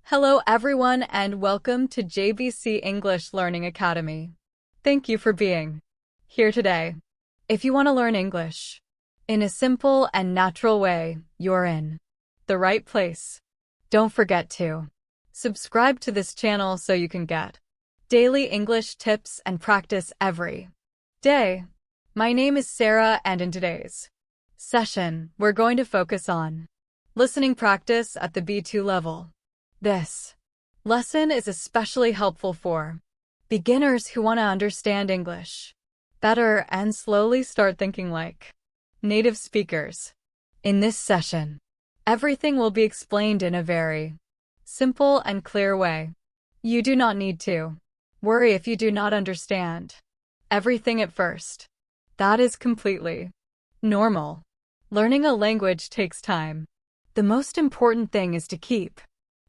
Hello everyone and welcome to JBC English Learning Academy. Thank you for being here today. If you want to learn English in a simple and natural way, you're in the right place. Don't forget to subscribe to this channel so you can get daily English tips and practice every day. My name is Sarah and in today's session, we're going to focus on listening practice at the B2 level. This lesson is especially helpful for beginners who want to understand English better and slowly start thinking like native speakers. In this session, everything will be explained in a very simple and clear way. You do not need to worry if you do not understand everything at first. That is completely normal. Learning a language takes time. The most important thing is to keep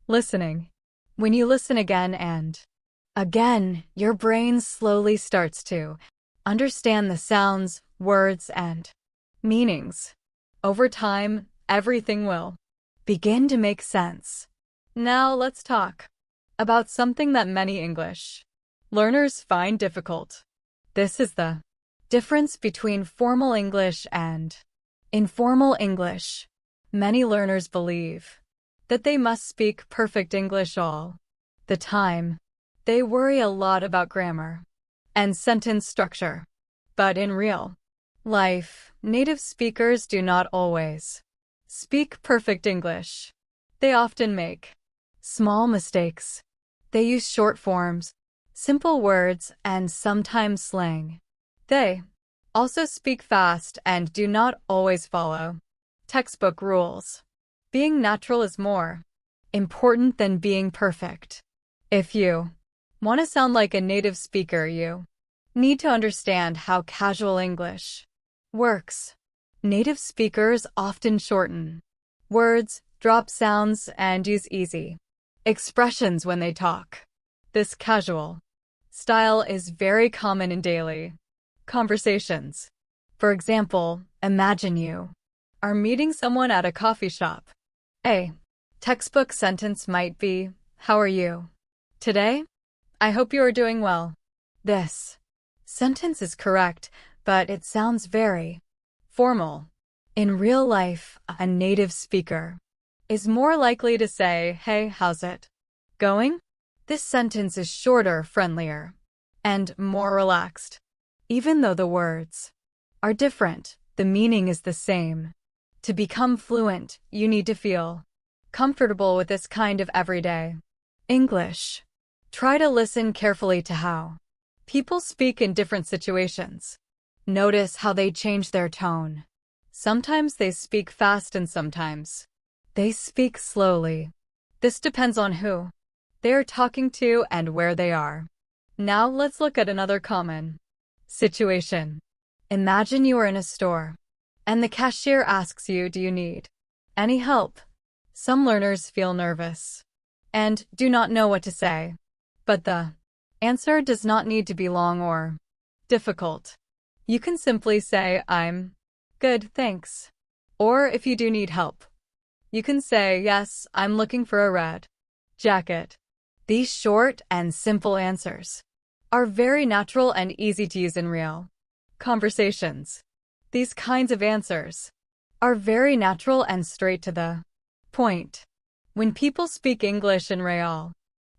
listening. When you listen again and again, your brain slowly starts to understand the sounds, words, and meanings. Over time, everything will begin to make sense. Now let's talk about something that many English learners find difficult. This is the difference between formal English and informal English. Many learners believe that they must speak perfect English all the time. They worry a lot about grammar and sentence structure. But in real life, native speakers do not always speak perfect English. They often make small mistakes. They use short forms, simple words, and sometimes slang. They also speak fast and do not always follow textbook rules. Being natural is more important than being perfect. If you want to sound like a native speaker, you need to understand how casual English works. Native speakers often shorten words, drop sounds, and use easy expressions when they talk. This casual style is very common in daily conversations. For example, imagine you are meeting someone at a coffee shop. A textbook sentence might be, "How are you today? I hope you are doing well." This sentence is correct, but it sounds very formal. In real life, a native speaker is more likely to say, "Hey, how's it going?" This sentence is shorter, friendlier, and more relaxed. Even though the words are different, the meaning is the same. To become fluent, you need to feel comfortable with this kind of everyday English. Try to listen carefully to how people speak in different situations. Notice how they change their tone. Sometimes they speak fast and sometimes they speak slowly. This depends on who they are talking to and where they are. Now let's look at another common situation. Imagine you are in a store and the cashier asks you, "Do you need any help?" Some learners feel nervous and do not know what to say. But the answer does not need to be long or difficult. You can simply say, "I'm good, thanks." Or if you do need help, you can say, "Yes, I'm looking for a red jacket." These short and simple answers are very natural and easy to use in real conversations. These kinds of answers are very natural and straight to the point. When people speak English in real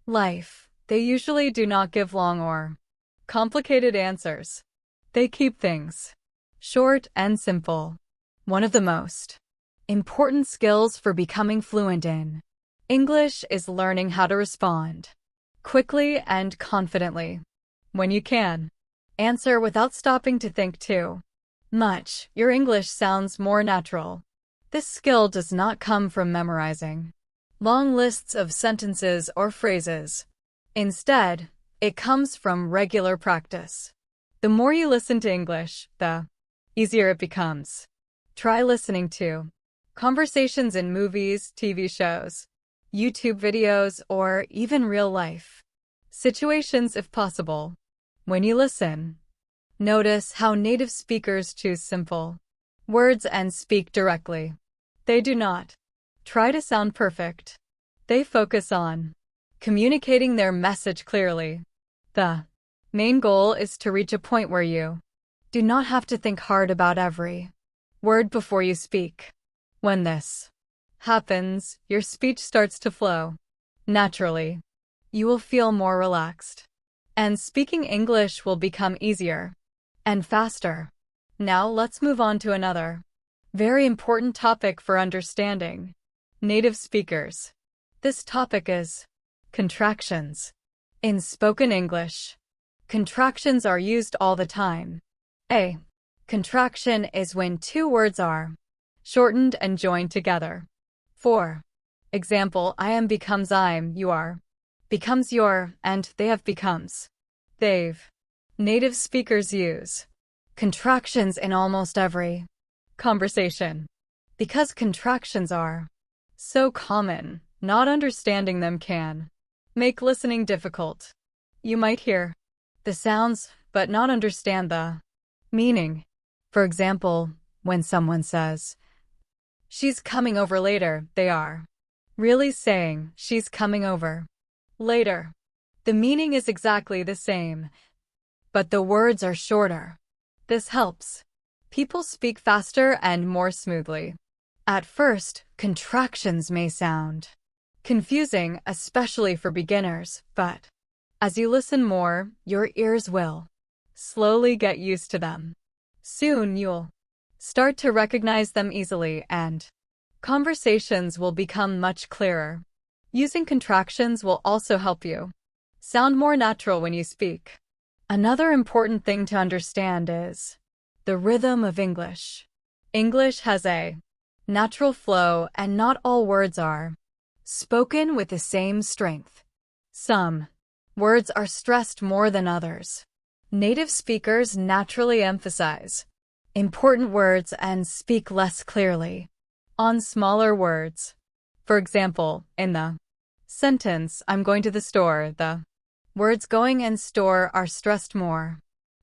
life, they usually do not give long or complicated answers. They keep things short and simple. One of the most important skills for becoming fluent in English is learning how to respond quickly and confidently. When you can answer without stopping to think too much, your English sounds more natural. This skill does not come from memorizing long lists of sentences or phrases. Instead, it comes from regular practice. The more you listen to English, the easier it becomes. Try listening to conversations in movies, TV shows, YouTube videos, or even real-life situations if possible. When you listen, notice how native speakers choose simple words and speak directly. They do not try to sound perfect. They focus on communicating their message clearly. The main goal is to reach a point where you do not have to think hard about every word before you speak. When this happens, your speech starts to flow naturally. You will feel more relaxed, and speaking English will become easier and faster. Now let's move on to another very important topic for understanding native speakers. This topic is contractions. In spoken English, contractions are used all the time. A contraction is when two words are shortened and joined together. For example, I am becomes I'm, you are becomes your, and they have becomes they've. Native speakers use contractions in almost every conversation. Because contractions are so common, not understanding them can make listening difficult. You might hear the sounds, but not understand the meaning. For example, when someone says, "She's coming over later," they are really saying, "She's coming over later." The meaning is exactly the same, but the words are shorter. This helps people speak faster and more smoothly. At first, contractions may sound confusing, especially for beginners, but as you listen more, your ears will slowly get used to them. Soon you'll start to recognize them easily, and conversations will become much clearer. Using contractions will also help you sound more natural when you speak. Another important thing to understand is the rhythm of English. English has a natural flow, and not all words are spoken with the same strength. Some words are stressed more than others. Native speakers naturally emphasize important words and speak less clearly on smaller words. For example, in the sentence, "I'm going to the store," the words going and store are stressed more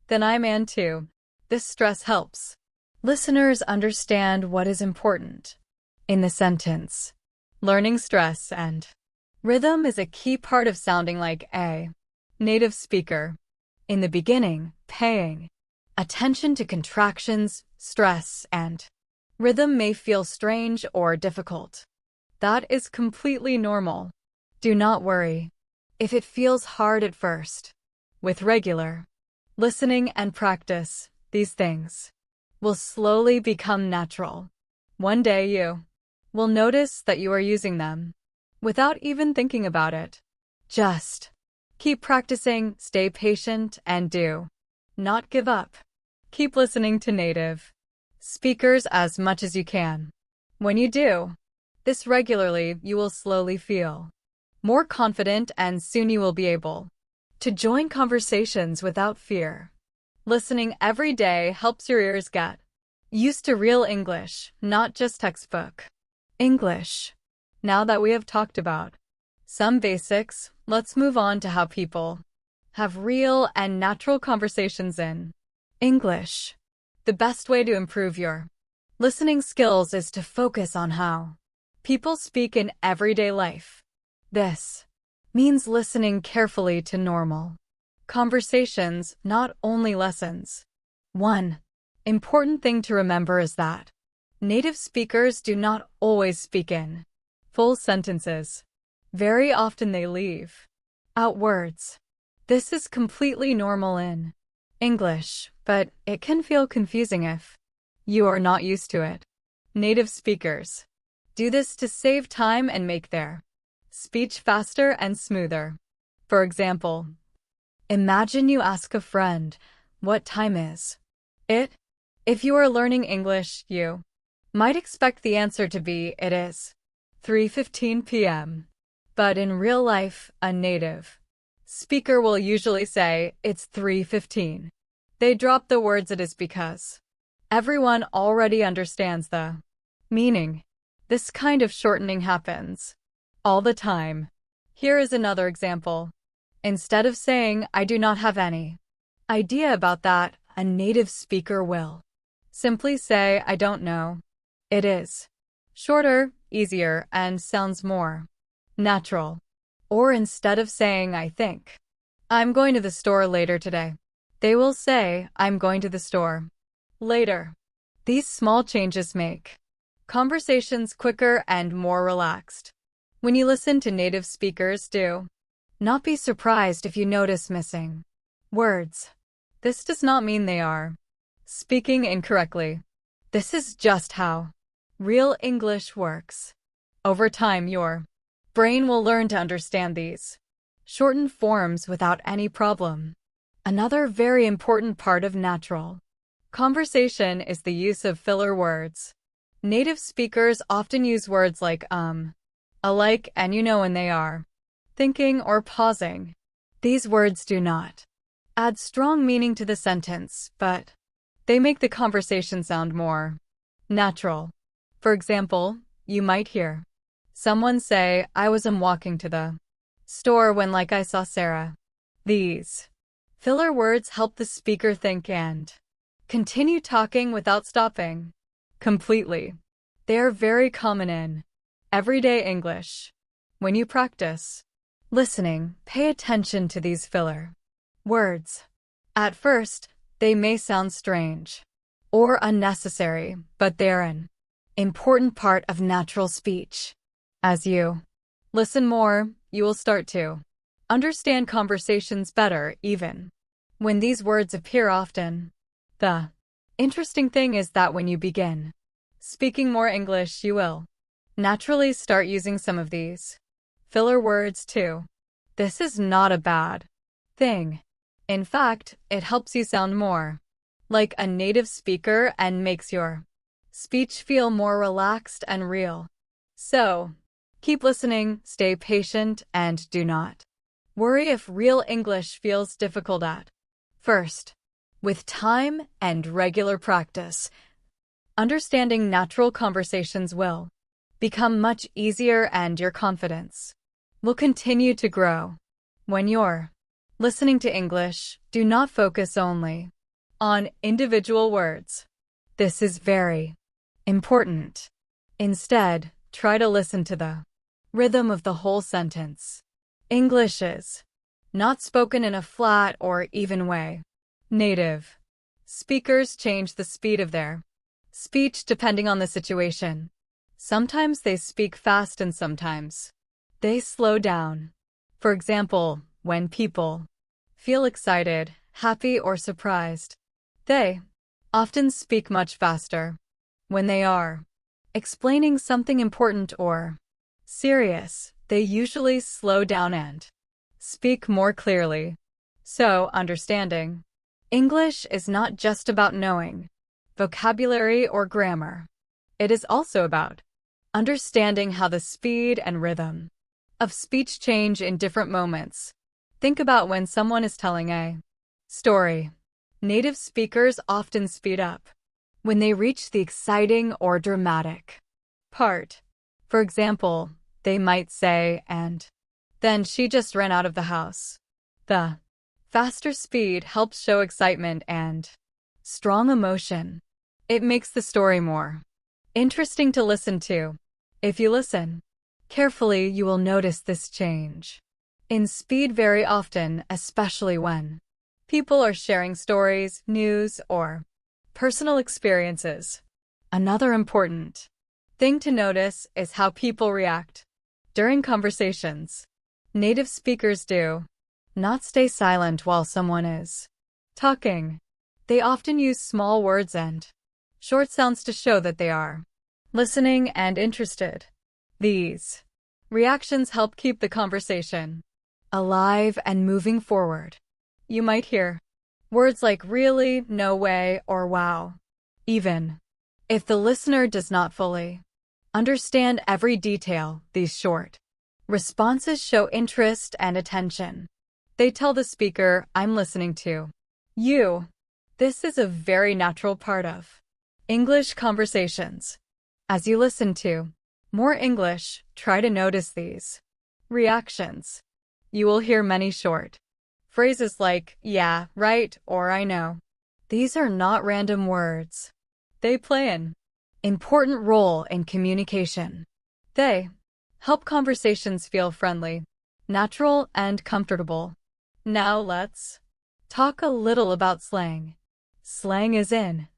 than I'm and to. This stress helps listeners understand what is important in the sentence. Learning stress and rhythm is a key part of sounding like a native speaker. In the beginning, paying attention to contractions, stress, and rhythm may feel strange or difficult. That is completely normal. Do not worry if it feels hard at first. With regular listening and practice, these things will slowly become natural. One day you will notice that you are using them without even thinking about it. Just keep practicing, stay patient, and do not give up. Keep listening to native speakers as much as you can. When you do this regularly, you will slowly feel more confident, and soon you will be able to join conversations without fear. Listening every day helps your ears get used to real English, not just textbook English. Now that we have talked about some basics, let's move on to how people have real and natural conversations in English. The best way to improve your listening skills is to focus on how people speak in everyday life. This means listening carefully to normal conversations, not only lessons. One important thing to remember is that native speakers do not always speak in full sentences. Very often they leave out words. This is completely normal in English, but it can feel confusing if you are not used to it. Native speakers do this to save time and make their speech faster and smoother. For example, imagine you ask a friend, "What time is it?" If you are learning English, you might expect the answer to be, "It is 3:15 p.m." But in real life, a native speaker will usually say, "It's 3:15. They drop the words "it is" because everyone already understands the meaning. This kind of shortening happens all the time. Here is another example. Instead of saying, "I do not have any idea about that," a native speaker will simply say, "I don't know." It is shorter, easier, and sounds more natural. Or instead of saying I think, I'm going to the store later today, they will say I'm going to the store later. These small changes make conversations quicker and more relaxed. When you listen to native speakers, do not be surprised if you notice missing words. This does not mean they are speaking incorrectly. This is just how real English works. Over time, your brain will learn to understand these shortened forms without any problem. Another very important part of natural conversation is the use of filler words. Native speakers often use words like alike, and you know when they are thinking or pausing. These words do not add strong meaning to the sentence, but they make the conversation sound more natural. For example, you might hear someone say, I was walking to the store when like I saw Sarah. These filler words help the speaker think and continue talking without stopping completely. They are very common in everyday English. When you practice listening, pay attention to these filler words. At first, they may sound strange or unnecessary, but they're an important part of natural speech. As you listen more, you will start to understand conversations better, even when these words appear often. The interesting thing is that when you begin speaking more English, you will naturally start using some of these filler words too. This is not a bad thing. In fact, it helps you sound more like a native speaker and makes your speech feel more relaxed and real. So, keep listening, stay patient, and do not worry if real English feels difficult at first. With time and regular practice, understanding natural conversations will become much easier and your confidence will continue to grow. When you're listening to English, do not focus only on individual words. This is very important. Instead, try to listen to the rhythm of the whole sentence. English is not spoken in a flat or even way. Native speakers change the speed of their speech depending on the situation. Sometimes they speak fast and sometimes they slow down. For example, when people feel excited, happy, or surprised, they often speak much faster. When they are explaining something important or serious, they usually slow down and speak more clearly. So, understanding English is not just about knowing vocabulary or grammar. It is also about understanding how the speed and rhythm of speech change in different moments. Think about when someone is telling a story. Native speakers often speed up when they reach the exciting or dramatic part. For example, they might say, and then she just ran out of the house. The faster speed helps show excitement and strong emotion. It makes the story more interesting to listen to. If you listen carefully, you will notice this change in speed very often, especially when people are sharing stories, news, or personal experiences. Another important thing to notice is how people react during conversations. Native speakers do not stay silent while someone is talking. They often use small words and short sounds to show that they are listening and interested. These reactions help keep the conversation alive and moving forward. You might hear words like really, no way, or wow. Even if the listener does not fully understand every detail, these short responses show interest and attention. They tell the speaker, I'm listening to you. This is a very natural part of English conversations. As you listen to more English, try to notice these reactions. You will hear many short phrases like, yeah, right, or I know. These are not random words. They play an important role in communication. They help conversations feel friendly, natural, and comfortable. Now let's talk a little about slang. Slang is in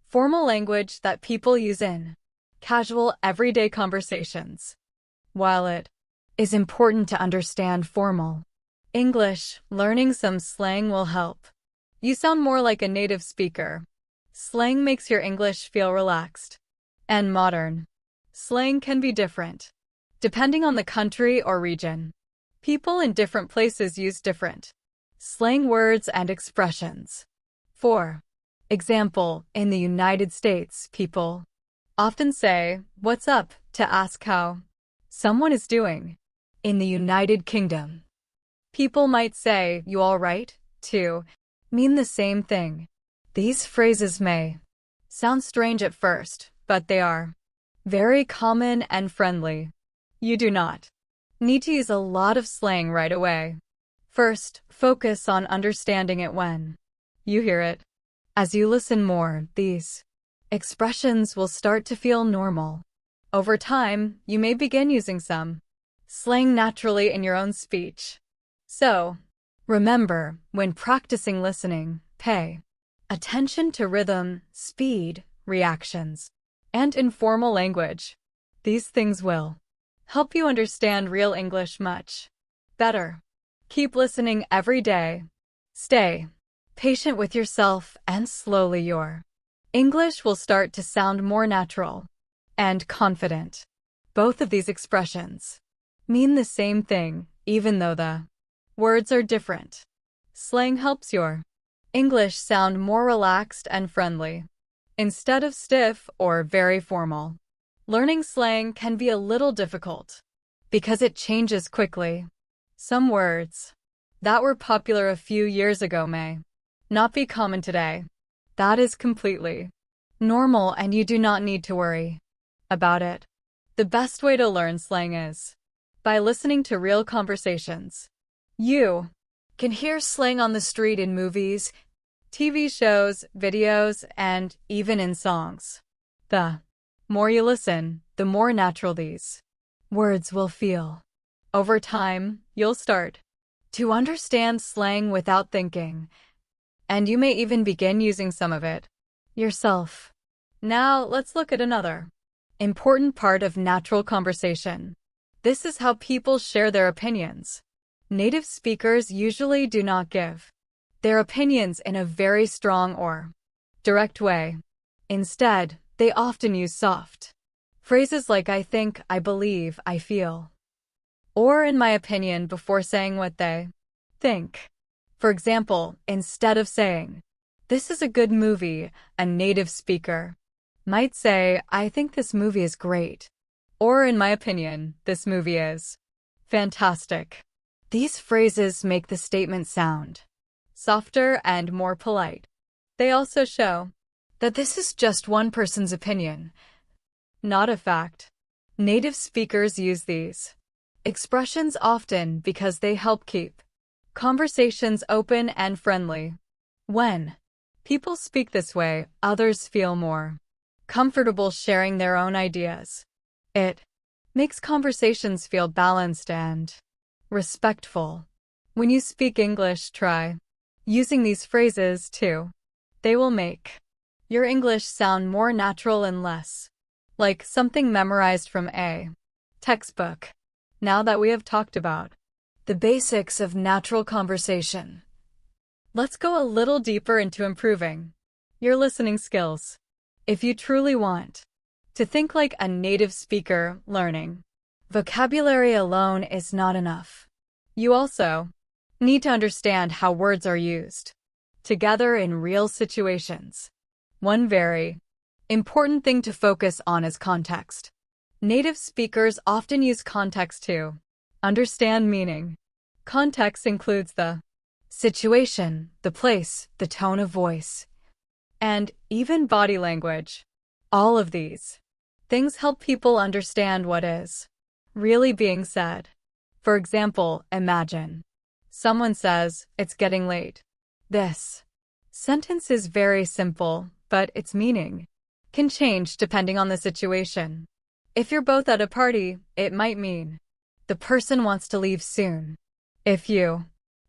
formal language that people use in casual, everyday conversations. While it is important to understand formal English, learning some slang will help you sound more like a native speaker. Slang makes your English feel relaxed and modern. Slang can be different depending on the country or region. People in different places use different slang words and expressions. For example, in the United States, people often say, "What's up?" to ask how someone is doing. In the United Kingdom, people might say, "You all right?" to mean the same thing. These phrases may sound strange at first, but they are very common and friendly. You do not need to use a lot of slang right away. First, focus on understanding it when you hear it. As you listen more, these expressions will start to feel normal. Over time, you may begin using some slang naturally in your own speech. So, remember, when practicing listening, pay attention to rhythm, speed, reactions, and informal language. These things will help you understand real English much better. Keep listening every day. Stay patient with yourself, and slowly your English will start to sound more natural and confident. Both of these expressions mean the same thing, even though the words are different. Slang helps your English sound more relaxed and friendly, instead of stiff or very formal. Learning slang can be a little difficult because it changes quickly. Some words that were popular a few years ago may not be common today. That is completely normal, and you do not need to worry about it. The best way to learn slang is by listening to real conversations. You can hear slang on the street in movies, TV shows, videos, and even in songs. The more you listen, the more natural these words will feel. Over time, you'll start to understand slang without thinking, and you may even begin using some of it yourself. Now, let's look at another important part of natural conversation. This is how people share their opinions. Native speakers usually do not give their opinions in a very strong or direct way. Instead, they often use soft phrases like "I think," "I believe," "I feel," or "in my opinion" before saying what they think. For example, instead of saying, "This is a good movie," a native speaker might say, "I think this movie is great," or "In my opinion, this movie is fantastic." These phrases make the statement sound softer and more polite. They also show that this is just one person's opinion, not a fact. Native speakers use these expressions often because they help keep conversations open and friendly. When people speak this way, others feel more comfortable sharing their own ideas. It makes conversations feel balanced and respectful. When you speak English, try using these phrases too. They will make your English sound more natural and less like something memorized from a textbook. Now that we have talked about the basics of natural conversation, let's go a little deeper into improving your listening skills. If you truly want to think like a native speaker, learning vocabulary alone is not enough. You also need to understand how words are used together in real situations. One very important thing to focus on is context. Native speakers often use context to understand meaning. Context includes the situation, the place, the tone of voice, and even body language. All of these things help people understand what is really being said. For example, imagine someone says, "It's getting late." This sentence is very simple, but its meaning can change depending on the situation. If you're both at a party, it might mean the person wants to leave soon. If you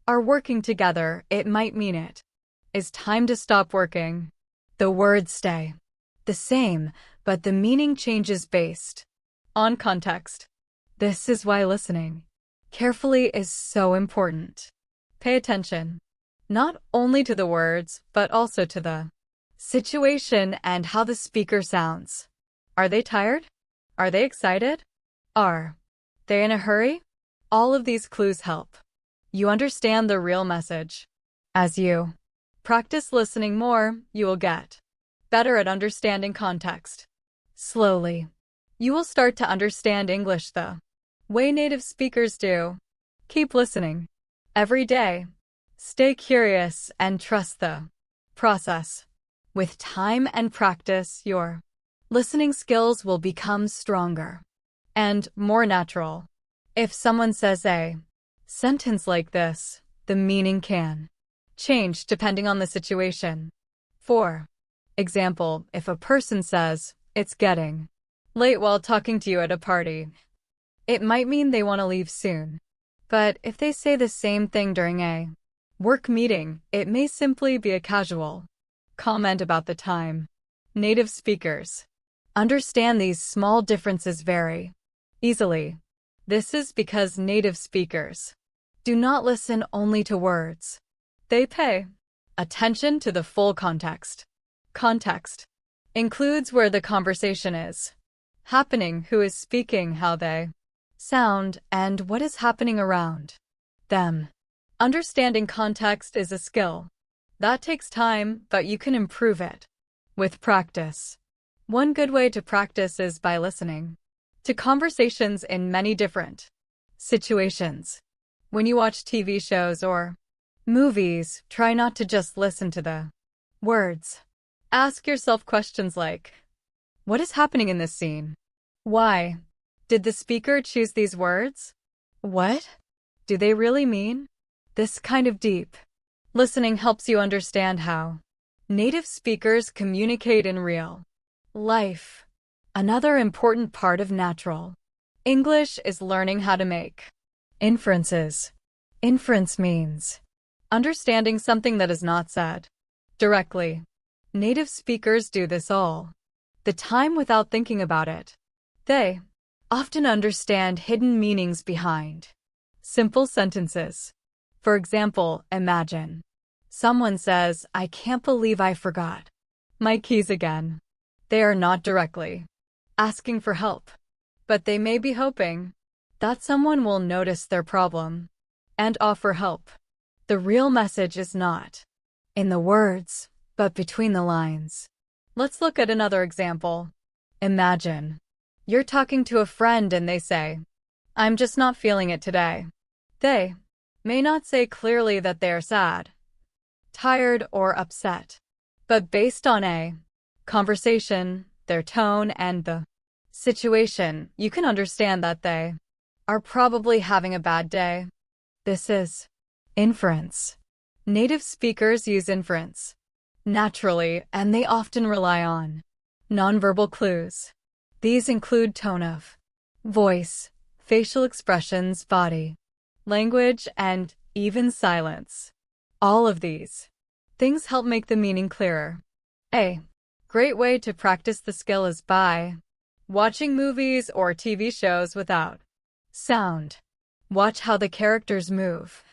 are working together, it might mean it is time to stop working. The words stay the same, but the meaning changes based on context. This is why listening carefully is so important. Pay attention, not only to the words, but also to the situation and how the speaker sounds. Are they tired? Are they excited? Are they in a hurry? All of these clues help you understand the real message. As you practice listening more, you will get better at understanding context. Slowly, you will start to understand English the way native speakers do. Keep listening every day. Stay curious and trust the process. With time and practice, your listening skills will become stronger and more natural. If someone says a sentence like this, the meaning can change depending on the situation. For example, if a person says, "It's getting late" while talking to you at a party, it might mean they want to leave soon. But if they say the same thing during a work meeting, it may simply be a casual comment about the time. Native speakers understand these small differences very easily. This is because native speakers do not listen only to words. They pay attention to the full context. Context includes where the conversation is happening, who is speaking, how they sound, and what is happening around them. Understanding context is a skill that takes time, but you can improve it with practice. One good way to practice is by listening to conversations in many different situations. When you watch TV shows or movies, try not to just listen to the words. Ask yourself questions like, what is happening in this scene? Why did the speaker choose these words? What do they really mean? This kind of deep listening helps you understand how native speakers communicate in real life. Another important part of natural English is learning how to make inferences. Inference means understanding something that is not said directly. Native speakers do this all the time without thinking about it. They often understand hidden meanings behind simple sentences. For example, imagine someone says, "I can't believe I forgot my keys again." They are not directly asking for help, but they may be hoping that someone will notice their problem and offer help. The real message is not in the words, but between the lines. Let's look at another example. Imagine you're talking to a friend and they say, "I'm just not feeling it today." They may not say clearly that they are sad, tired, or upset, but based on a conversation, their tone, and the situation, you can understand that they are probably having a bad day. This is inference. Native speakers use inference naturally, and they often rely on nonverbal clues. These include tone of voice, facial expressions, body language, and even silence. All of these things help make the meaning clearer. A great way to practice the skill is by watching movies or TV shows without sound. Watch how the characters move,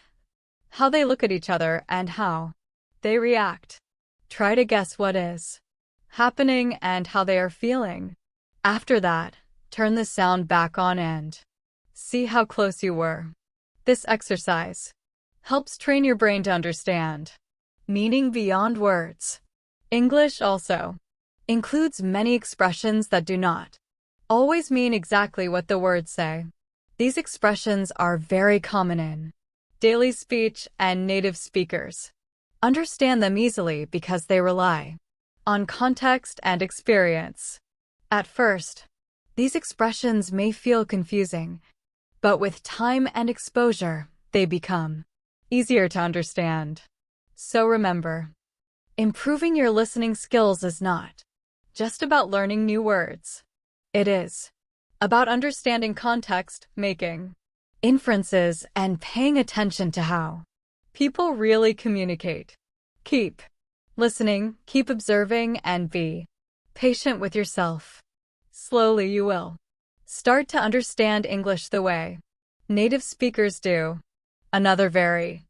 how they look at each other, and how they react. Try to guess what is happening and how they are feeling. After that, turn the sound back on and see how close you were. This exercise helps train your brain to understand meaning beyond words. English also includes many expressions that do not always mean exactly what the words say. These expressions are very common in daily speech, and native speakers understand them easily because they rely on context and experience. At first, these expressions may feel confusing, but with time and exposure, they become easier to understand. So remember, improving your listening skills is not just about learning new words. It is about understanding context, making inferences, and paying attention to how people really communicate. Keep listening, keep observing, and be patient with yourself. Slowly you will start to understand English the way native speakers do. Another very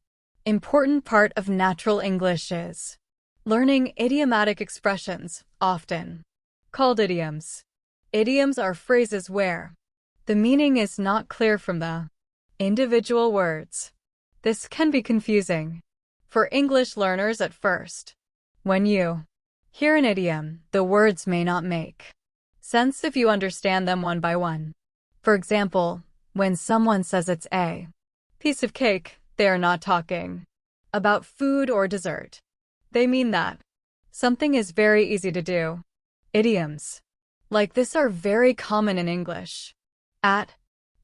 important part of natural English is learning idiomatic expressions, often called idioms. Idioms are phrases where the meaning is not clear from the individual words. This can be confusing for English learners at first. When you hear an idiom, the words may not make sense if you understand them one by one. For example, when someone says it's a piece of cake, they are not talking about food or dessert. They mean that something is very easy to do. Idioms like this are very common in English. At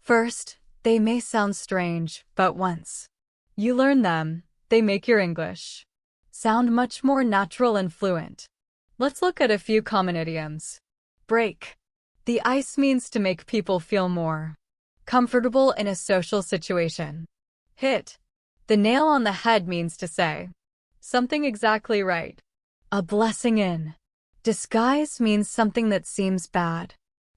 first, they may sound strange, but once you learn them, they make your English sound much more natural and fluent. Let's look at a few common idioms. Break the ice means to make people feel more comfortable in a social situation. Hit the nail on the head means to say something exactly right. A blessing in disguise means something that seems bad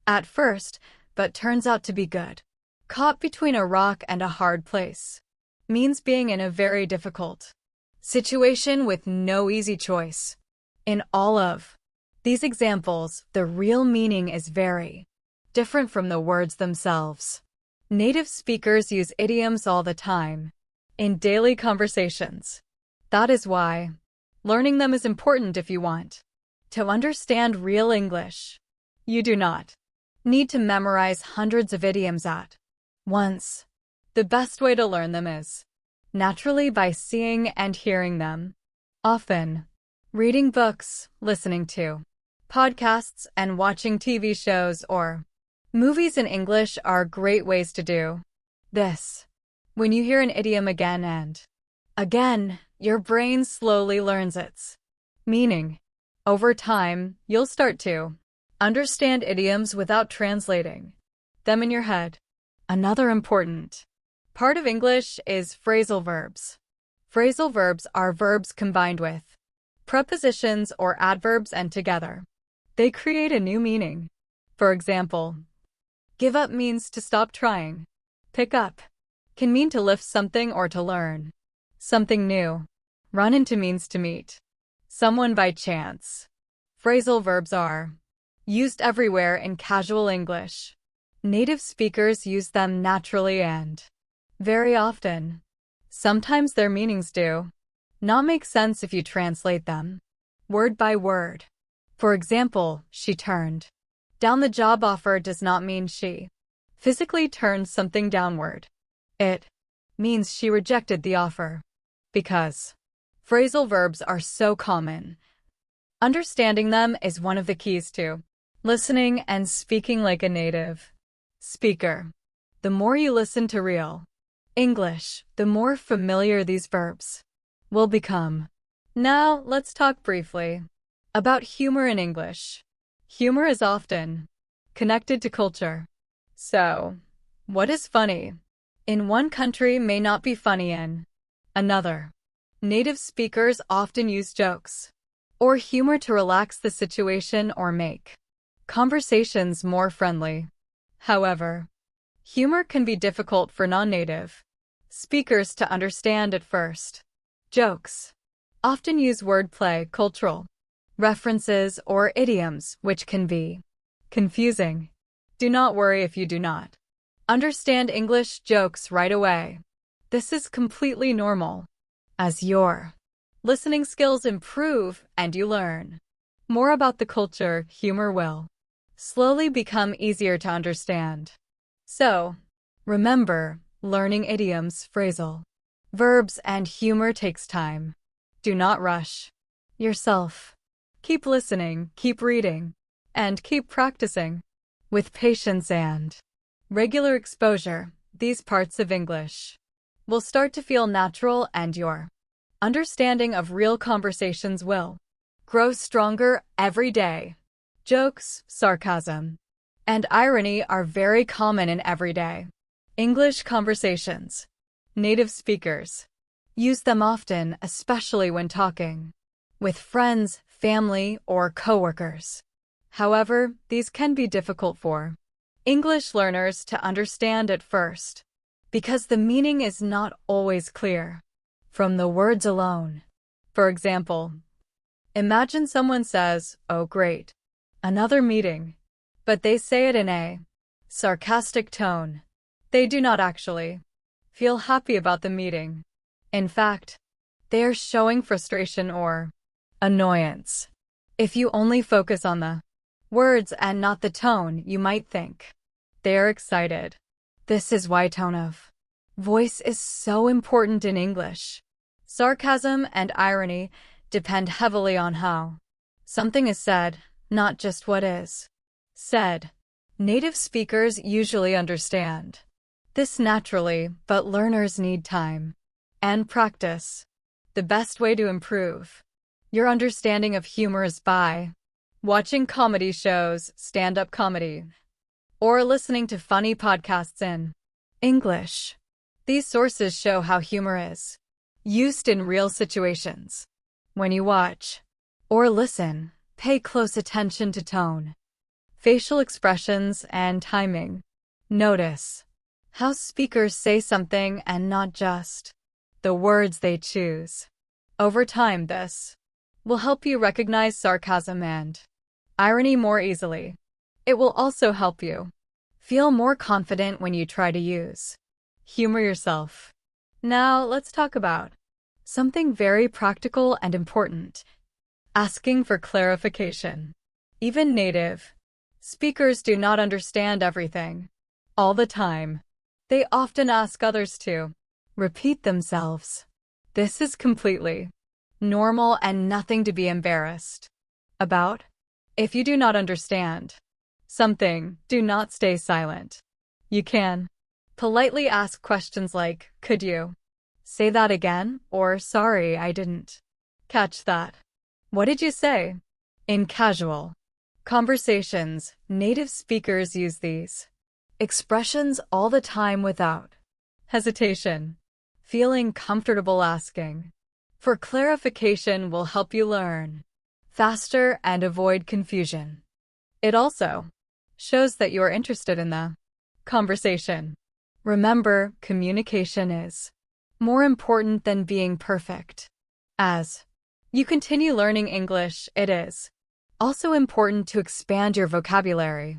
at first, but turns out to be good. Caught between a rock and a hard place means being in a very difficult situation with no easy choice. In all of these examples, the real meaning is very different from the words themselves. Native speakers use idioms all the time in daily conversations. That is why learning them is important if you want to understand real English. You do not need to memorize hundreds of idioms at once. The best way to learn them is naturally by seeing and hearing them. Often, reading books, listening to podcasts, and watching TV shows or movies in English are great ways to do this. When you hear an idiom again and again, your brain slowly learns its meaning. Over time, you'll start to understand idioms without translating them in your head. Another important part of English is phrasal verbs. Phrasal verbs are verbs combined with prepositions or adverbs and together they create a new meaning. For example, give up means to stop trying. Pick up can mean to lift something or to learn something new. Run into means to meet someone by chance. Phrasal verbs are used everywhere in casual English. Native speakers use them naturally and very often. Sometimes their meanings do not make sense if you translate them word by word. For example, she turned down the job offer does not mean she physically turned something downward. It means she rejected the offer. Because phrasal verbs are so common, understanding them is one of the keys to listening and speaking like a native speaker. The more you listen to real English, the more familiar these verbs will become. Now, let's talk briefly about humor in English. Humor is often connected to culture. So, what is funny in one country may not be funny in another. Native speakers often use jokes or humor to relax the situation or make conversations more friendly. However, humor can be difficult for non-native speakers to understand at first. Jokes often use wordplay, cultural references, or idioms, which can be confusing. Do not worry if you do not understand English jokes right away. This is completely normal. As your listening skills improve and you learn more about the culture, humor will slowly become easier to understand. So, remember, learning idioms, phrasal verbs, and humor takes time. Do not rush yourself. Keep listening, keep reading, and keep practicing. With patience and regular exposure, these parts of English will start to feel natural and your understanding of real conversations will grow stronger every day. Jokes, sarcasm, and irony are very common in everyday English conversations. Native speakers use them often, especially when talking with friends, family, or coworkers. However, these can be difficult for English learners to understand at first, because the meaning is not always clear from the words alone. For example, imagine someone says, "Oh, great, another meeting," but they say it in a sarcastic tone. They do not actually feel happy about the meeting. In fact, they are showing frustration or annoyance. If you only focus on the words and not the tone, you might think they are excited. This is why tone of voice is so important in English. Sarcasm and irony depend heavily on how something is said, not just what is said. Native speakers usually understand this naturally, but learners need time and practice. The best way to improve your understanding of humor is by watching comedy shows, stand-up comedy, or listening to funny podcasts in English. These sources show how humor is used in real situations. When you watch or listen, pay close attention to tone, facial expressions, and timing. Notice how speakers say something and not just the words they choose. Over time, this will help you recognize sarcasm and irony more easily. It will also help you feel more confident when you try to use humor yourself. Now, let's talk about something very practical and important: asking for clarification. Even native speakers do not understand everything all the time. They often ask others to repeat themselves. This is completely normal and nothing to be embarrassed about. If you do not understand something, do not stay silent. You can politely ask questions like, "Could you say that again?" or "Sorry, I didn't catch that. What did you say?" In casual conversations, native speakers use these expressions all the time without hesitation. Feeling comfortable asking for clarification will help you learn faster and avoid confusion. It also shows that you are interested in the conversation. Remember, communication is more important than being perfect. As you continue learning English, it is also important to expand your vocabulary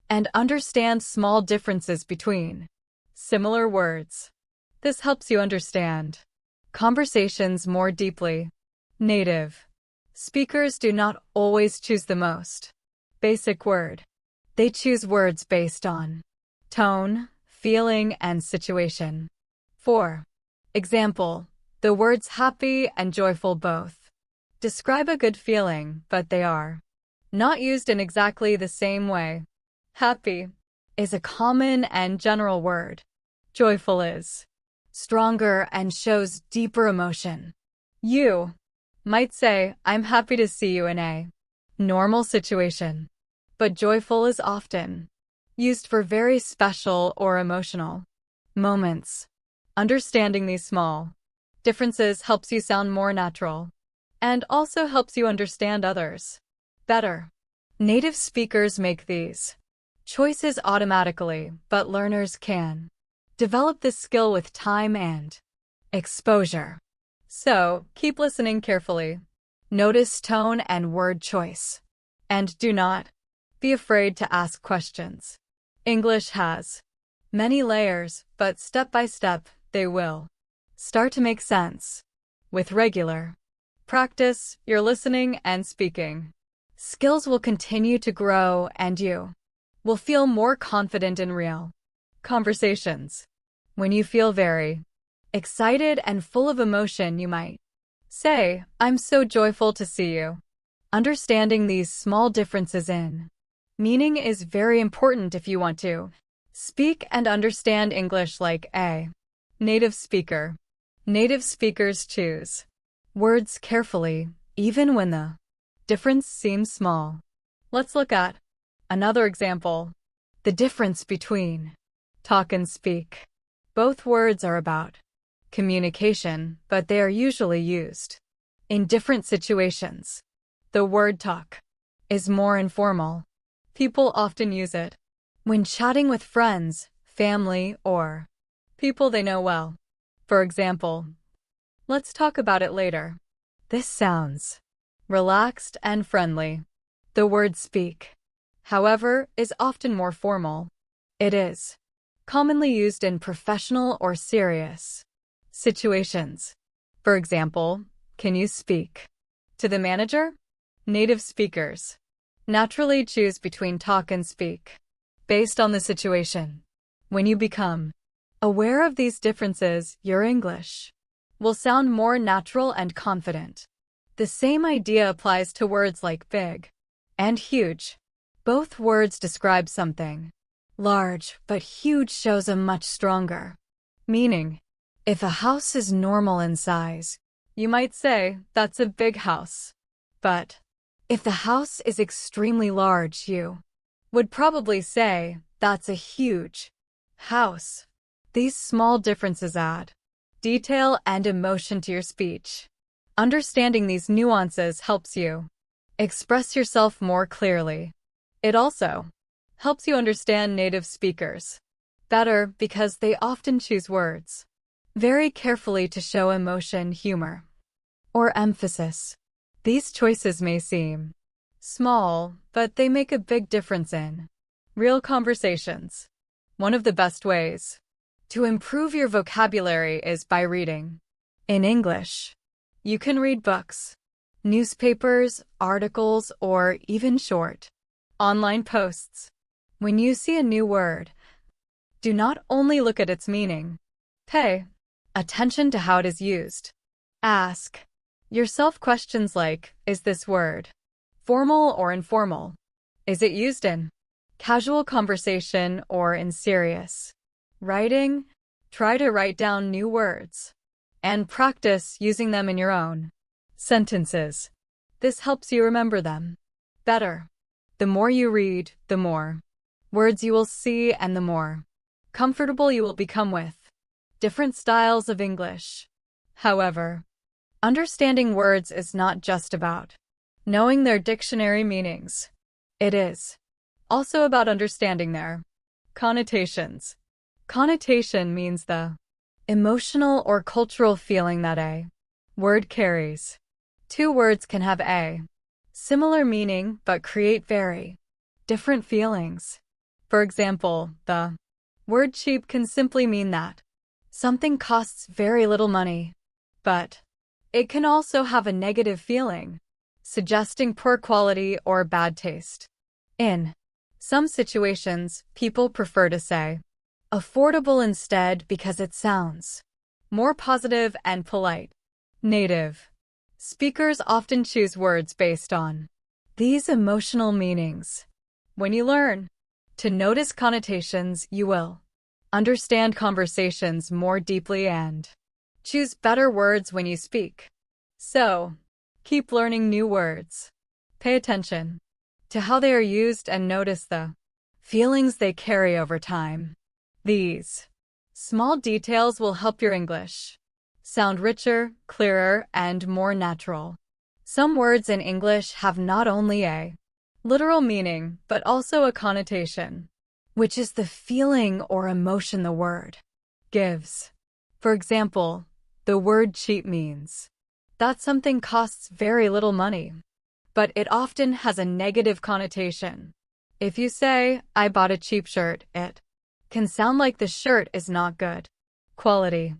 and understand small differences between similar words. This helps you understand conversations more deeply. Native speakers do not always choose the most basic word. They choose words based on tone, feeling, and situation. For example, the words happy and joyful both describe a good feeling, but they are not used in exactly the same way. Happy is a common and general word. Joyful is stronger and shows deeper emotion. You might say, "I'm happy to see you" in a normal situation, but joyful is often used for very special or emotional moments. Understanding these small differences helps you sound more natural and also helps you understand others better. Native speakers make these choices automatically, but learners can develop this skill with time and exposure. So, keep listening carefully. Notice tone and word choice. And do not be afraid to ask questions. English has many layers, but step by step, they will start to make sense. With regular practice, your listening and speaking skills will continue to grow, and you will feel more confident in real conversations. When you feel very excited and full of emotion, you might say, "I'm so joyful to see you." Understanding these small differences in meaning is very important if you want to speak and understand English like a native speaker. Native speakers choose words carefully, even when the difference seems small. Let's look at another example: the difference between talk and speak. Both words are about communication, but they are usually used in different situations. The word talk is more informal. People often use it when chatting with friends, family, or people they know well. For example, let's talk about it later. This sounds relaxed and friendly. The word speak, however, is often more formal. It is commonly used in professional or serious situations. For example, can you speak to the manager? Native speakers naturally choose between talk and speak based on the situation. When you become aware of these differences, your English will sound more natural and confident. The same idea applies to words like big and huge. Both words describe something large, but huge shows a much stronger meaning. If a house is normal in size, you might say that's a big house. But if the house is extremely large, you would probably say that's a huge house. These small differences add detail and emotion to your speech. Understanding these nuances helps you express yourself more clearly. It also helps you understand native speakers better because they often choose words very carefully to show emotion, humor, or emphasis. These choices may seem small, but they make a big difference in real conversations. One of the best ways to improve your vocabulary is by reading. In English, you can read books, newspapers, articles, or even short online posts. When you see a new word, do not only look at its meaning. Pay attention to how it is used. Ask yourself questions like, is this word formal or informal? Is it used in casual conversation or in serious writing? Try to write down new words and practice using them in your own sentences. This helps you remember them better. The more you read, the more words you will see and the more comfortable you will become with different styles of English. However, understanding words is not just about knowing their dictionary meanings. It is also about understanding their connotations. Connotation means the emotional or cultural feeling that a word carries. Two words can have a similar meaning but create very different feelings. For example, the word cheap can simply mean that something costs very little money, but it can also have a negative feeling, suggesting poor quality or bad taste. In some situations, people prefer to say affordable instead because it sounds more positive and polite. Native speakers often choose words based on these emotional meanings. When you learn to notice connotations, you will understand conversations more deeply and choose better words when you speak. So, keep learning new words. Pay attention to how they are used and notice the feelings they carry over time. These small details will help your English sound richer, clearer, and more natural. Some words in English have not only a literal meaning, but also a connotation, which is the feeling or emotion the word gives. For example, the word cheap means that something costs very little money, but it often has a negative connotation. If you say, I bought a cheap shirt, it can sound like the shirt is not good quality.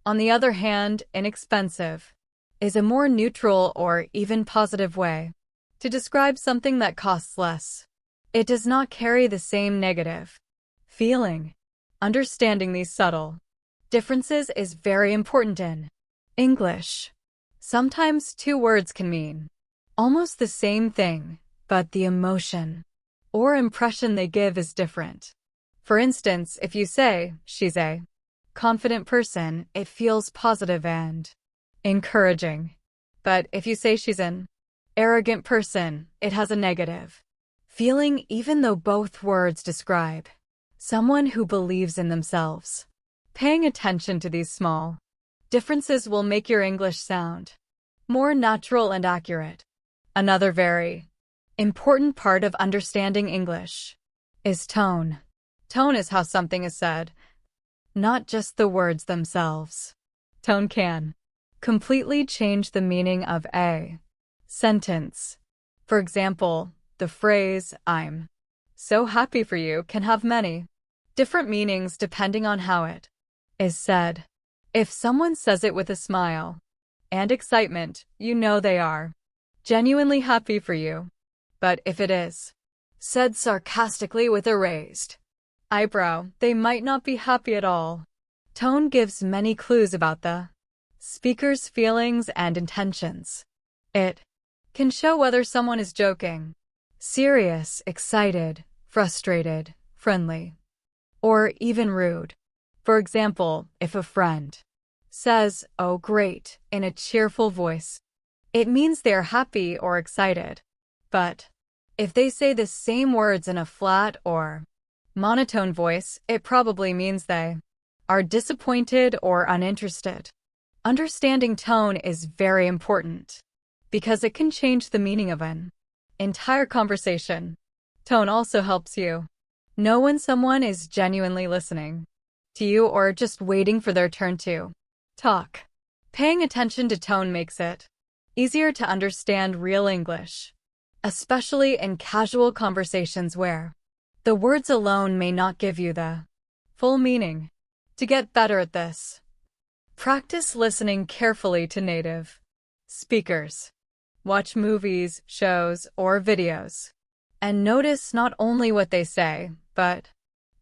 On the other hand, inexpensive is a more neutral or even positive way to describe something that costs less. It does not carry the same negative feeling. Understanding these subtle differences is very important in English. Sometimes two words can mean almost the same thing, but the emotion or impression they give is different. For instance, if you say, she's a confident person, it feels positive and encouraging. But if you say she's an arrogant person, it has a negative feeling, even though both words describe someone who believes in themselves. Paying attention to these small differences will make your English sound more natural and accurate. Another very important part of understanding English is tone. Tone is how something is said, not just the words themselves. Tone can completely change the meaning of a sentence. For example, the phrase, "I'm so happy for you," can have many different meanings depending on how it is said. If someone says it with a smile and excitement, you know they are genuinely happy for you. But if it is said sarcastically with a raised eyebrow, they might not be happy at all. Tone gives many clues about the speaker's feelings and intentions. It can show whether someone is joking, serious, excited, frustrated, friendly, or even rude. For example, if a friend says, "Oh, great," in a cheerful voice, it means they are happy or excited. But if they say the same words in a flat or monotone voice, it probably means they are disappointed or uninterested. Understanding tone is very important because it can change the meaning of an entire conversation. Tone also helps you know when someone is genuinely listening to you or just waiting for their turn to talk. Paying attention to tone makes it easier to understand real English, especially in casual conversations where the words alone may not give you the full meaning. To get better at this, practice listening carefully to native speakers. Watch movies, shows, or videos, and notice not only what they say, but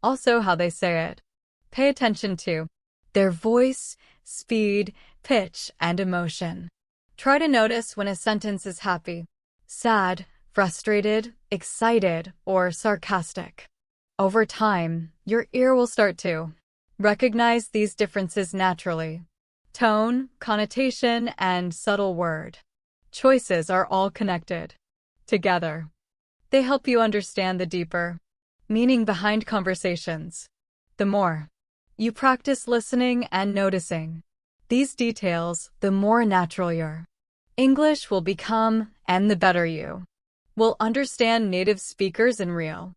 also how they say it. Pay attention to their voice, speed, pitch, and emotion. Try to notice when a sentence is happy, sad, frustrated, excited, or sarcastic. Over time, your ear will start to recognize these differences naturally. Tone, connotation, and subtle word choices are all connected together. They help you understand the deeper meaning behind conversations. The more you practice listening and noticing these details, the more natural your English will become, and the better you will understand native speakers in real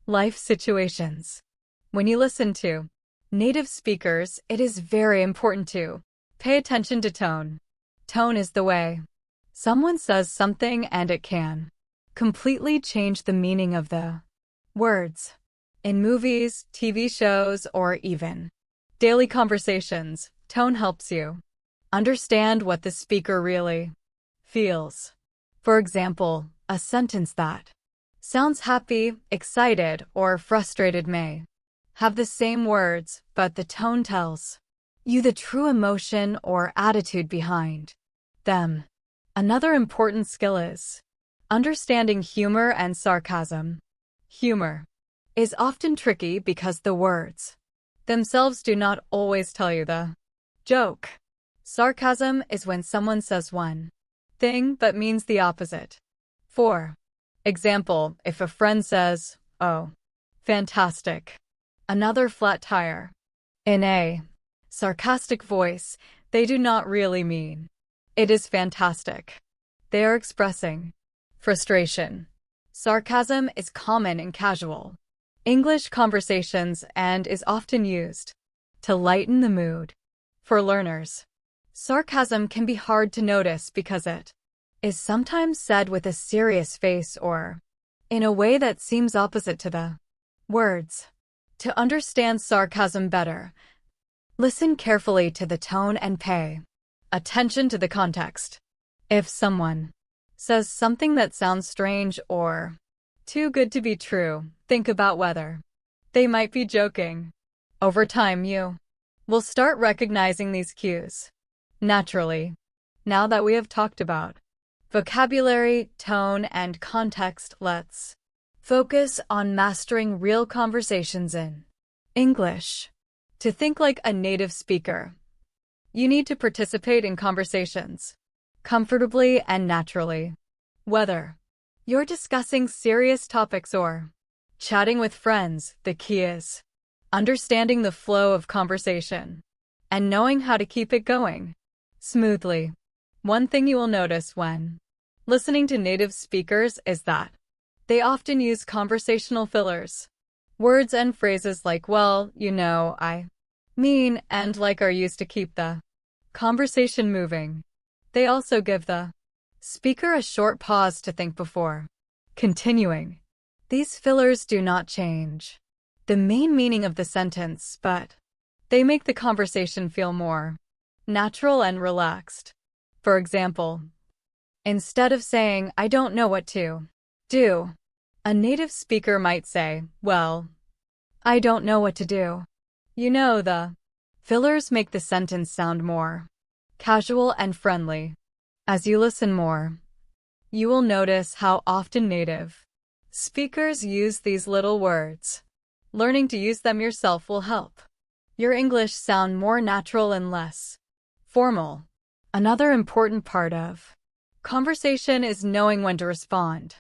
life situations. When you listen to native speakers, it is very important to pay attention to tone. Tone is the way someone says something, and it can completely change the meaning of the words. In movies, TV shows, or even daily conversations, tone helps you understand what the speaker really feels. For example, a sentence that sounds happy, excited, or frustrated may have the same words, but the tone tells you the true emotion or attitude behind them. Another important skill is understanding humor and sarcasm. Humor is often tricky because the words themselves do not always tell you the joke. Sarcasm is when someone says one thing but means the opposite. For example, if a friend says, "Oh, fantastic," another flat tire, in a sarcastic voice, they do not really mean it is fantastic. They are expressing frustration. Sarcasm is common in casual English conversations and is often used to lighten the mood. For learners, sarcasm can be hard to notice because it is sometimes said with a serious face or in a way that seems opposite to the words. To understand sarcasm better, listen carefully to the tone and pay attention to the context. If someone says something that sounds strange or too good to be true, think about whether they might be joking. Over time, you will start recognizing these cues naturally. Now that we have talked about vocabulary, tone, and context, let's focus on mastering real conversations in English. To think like a native speaker, you need to participate in conversations comfortably and naturally. Whether you're discussing serious topics or chatting with friends, the key is understanding the flow of conversation, and knowing how to keep it going smoothly. One thing you will notice when listening to native speakers is that they often use conversational fillers. Words and phrases like, well, you know, I mean, and like are used to keep the conversation moving. They also give the speaker a short pause to think before continuing. These fillers do not change the main meaning of the sentence, but they make the conversation feel more natural and relaxed. For example, instead of saying, I don't know what to do, a native speaker might say, well, I don't know what to do. You know, the fillers make the sentence sound more casual and friendly. As you listen more, you will notice how often native speakers use these little words. Learning to use them yourself will help your English sound more natural and less formal. Another important part of conversation is knowing when to respond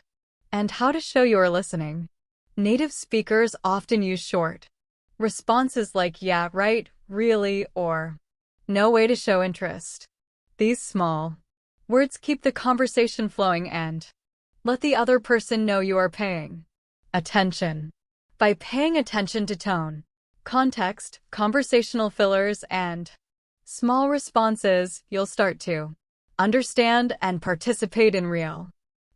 and how to show you are listening. Native speakers often use short responses like yeah, right, really, or no way to show interest. These small words keep the conversation flowing and let the other person know you are paying attention. By paying attention to tone, context, conversational fillers, and small responses, you'll start to understand and participate in real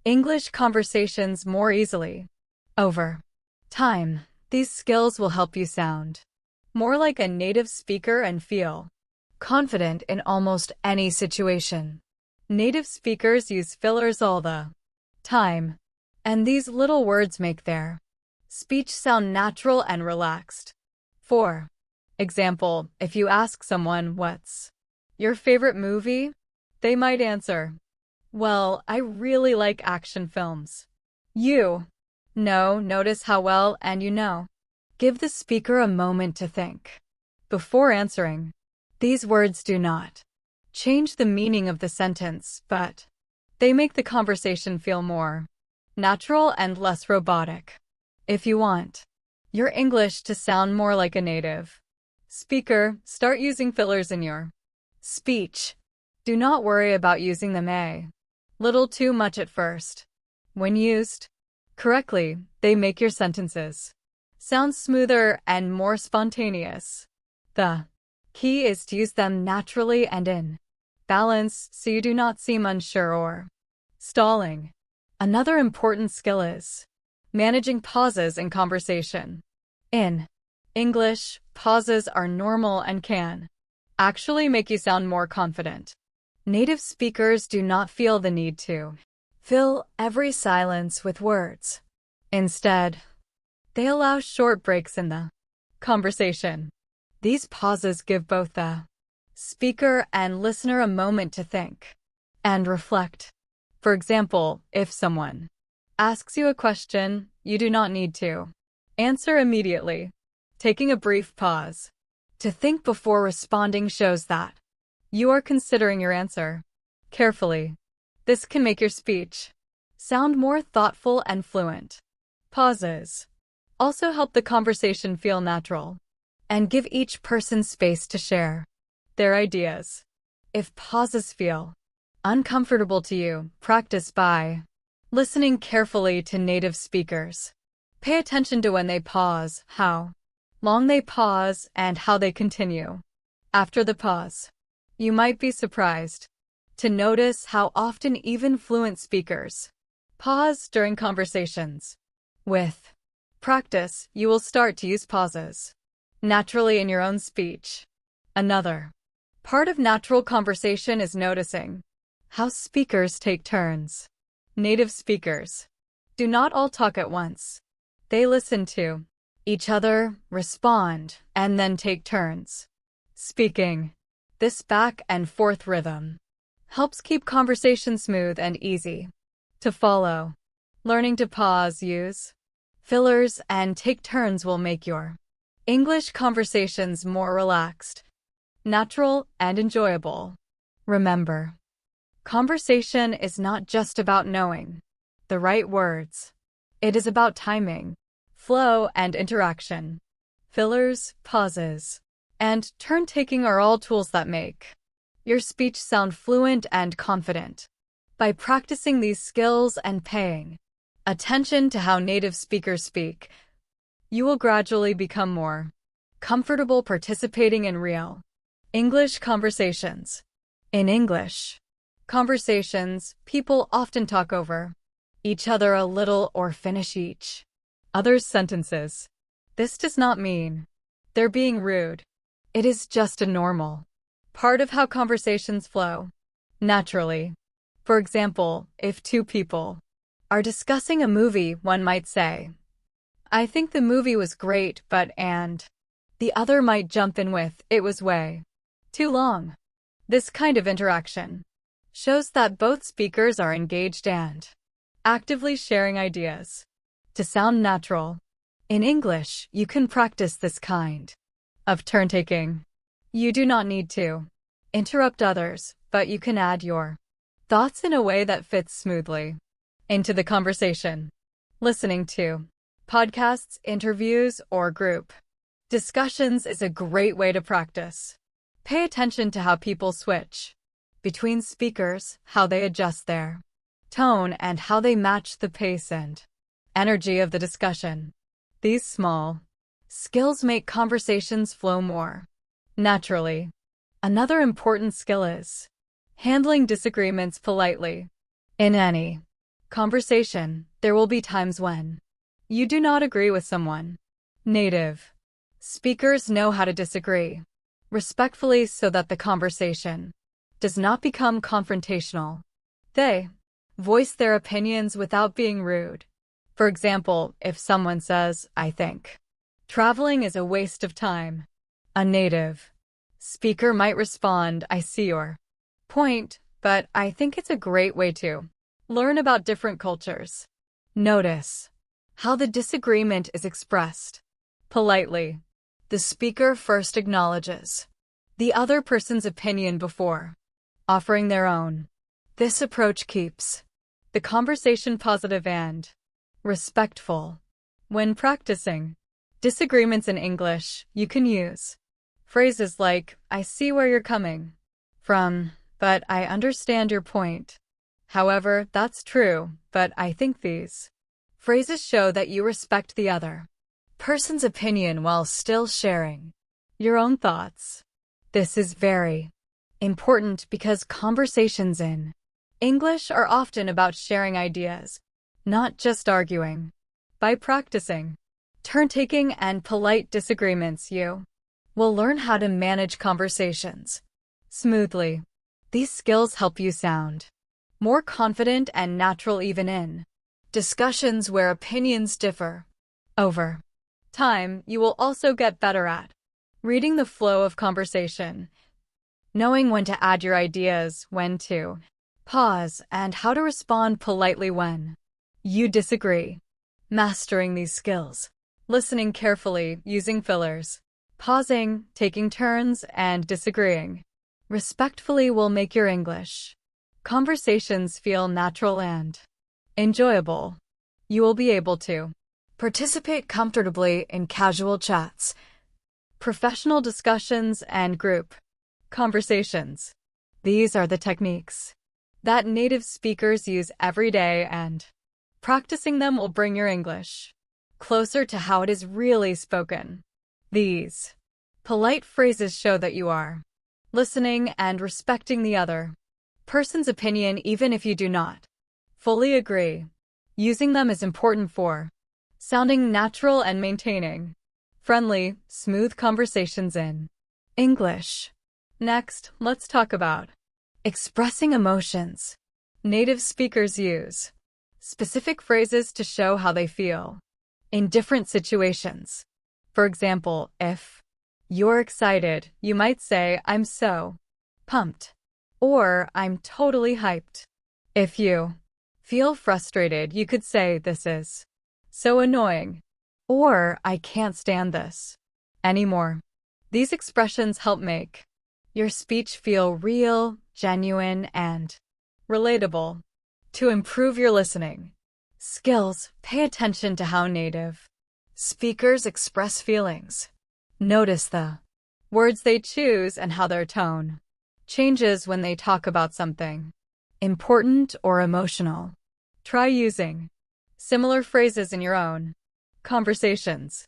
English conversations more easily. Over time, these skills will help you sound more like a native speaker and feel confident in almost any situation. Native speakers use fillers all the time, and these little words make their speech sound natural and relaxed. For example, if you ask someone, what's your favorite movie? They might answer, well, I really like action films. You know, notice how well and you know. Give the speaker a moment to think before answering. These words do not change the meaning of the sentence, but they make the conversation feel more natural and less robotic. If you want your English to sound more like a native speaker, start using fillers in your speech. Do not worry about using them a little too much at first. When used correctly, they make your sentences sound smoother and more spontaneous. The key is to use them naturally and in balance so you do not seem unsure or stalling. Another important skill is managing pauses in conversation. In English, pauses are normal and can actually make you sound more confident. Native speakers do not feel the need to fill every silence with words. Instead, they allow short breaks in the conversation. These pauses give both the speaker and listener a moment to think and reflect. For example, if someone asks you a question, you do not need to answer immediately. Taking a brief pause to think before responding shows that you are considering your answer carefully. This can make your speech sound more thoughtful and fluent. Pauses also help the conversation feel natural and give each person space to share their ideas. If pauses feel uncomfortable to you, practice by listening carefully to native speakers. Pay attention to when they pause, how long they pause, and how they continue. After the pause, you might be surprised to notice how often even fluent speakers pause during conversations. With practice, you will start to use pauses naturally in your own speech. Another part of natural conversation is noticing how speakers take turns. Native speakers do not all talk at once. They listen to each other, respond, and then take turns speaking. This back and forth rhythm helps keep conversation smooth and easy to follow. Learning to pause, use fillers, and take turns will make your English conversations more relaxed, natural, and enjoyable. Remember, conversation is not just about knowing the right words. It is about timing, flow, and interaction. Fillers, pauses, and turn-taking are all tools that make your speech sound fluent and confident. By practicing these skills and paying attention to how native speakers speak, you will gradually become more comfortable participating in real English conversations. In English conversations, people often talk over each other a little or finish each other's sentences. This does not mean they're being rude. It is just a normal part of how conversations flow naturally. For example, if two people are discussing a movie, one might say, "I think the movie was great, but," and the other might jump in with, "It was way too long." This kind of interaction shows that both speakers are engaged and actively sharing ideas. To sound natural, in English, you can practice this kind of turn-taking. You do not need to interrupt others, but you can add your thoughts in a way that fits smoothly into the conversation. Listening to podcasts, interviews, or group discussions is a great way to practice. Pay attention to how people switch between speakers, how they adjust their tone, and how they match the pace and energy of the discussion. These small skills make conversations flow more naturally. Another important skill is handling disagreements politely. In any conversation, there will be times when you do not agree with someone. Native speakers know how to disagree respectfully so that the conversation does not become confrontational. They voice their opinions without being rude. For example, if someone says, "I think traveling is a waste of time," a native speaker might respond, "I see your point, but I think it's a great way to learn about different cultures." Notice how the disagreement is expressed politely. The speaker first acknowledges the other person's opinion before offering their own. This approach keeps the conversation positive and respectful. When practicing disagreements in English, you can use phrases like, "I see where you're coming from, but I understand your point. However, that's true, but I think these." Phrases show that you respect the other person's opinion while still sharing your own thoughts. This is very important because conversations in English are often about sharing ideas, not just arguing. By practicing turn-taking and polite disagreements, you will learn how to manage conversations smoothly. These skills help you sound more confident and natural even in discussions where opinions differ. Over time, you will also get better at reading the flow of conversation, knowing when to add your ideas, when to pause, and how to respond politely when you disagree. Mastering these skills, listening carefully, using fillers, pausing, taking turns, and disagreeing respectfully will make your English conversations feel natural and enjoyable. You will be able to participate comfortably in casual chats, professional discussions, and group conversations. These are the techniques that native speakers use every day, and practicing them will bring your English closer to how it is really spoken. These polite phrases show that you are listening and respecting the other person's opinion even if you do not fully agree. Using them is important for sounding natural and maintaining friendly, smooth conversations in English. Next, let's talk about expressing emotions. Native speakers use specific phrases to show how they feel in different situations. For example, if you're excited, you might say, "I'm so pumped," or "I'm totally hyped." If you feel frustrated, you could say, "This is so annoying," or "I can't stand this anymore." These expressions help make your speech feel real, genuine, and relatable. To improve your listening skills, pay attention to how native speakers express feelings. Notice the words they choose and how their tone changes when they talk about something important or emotional. Try using similar phrases in your own conversations.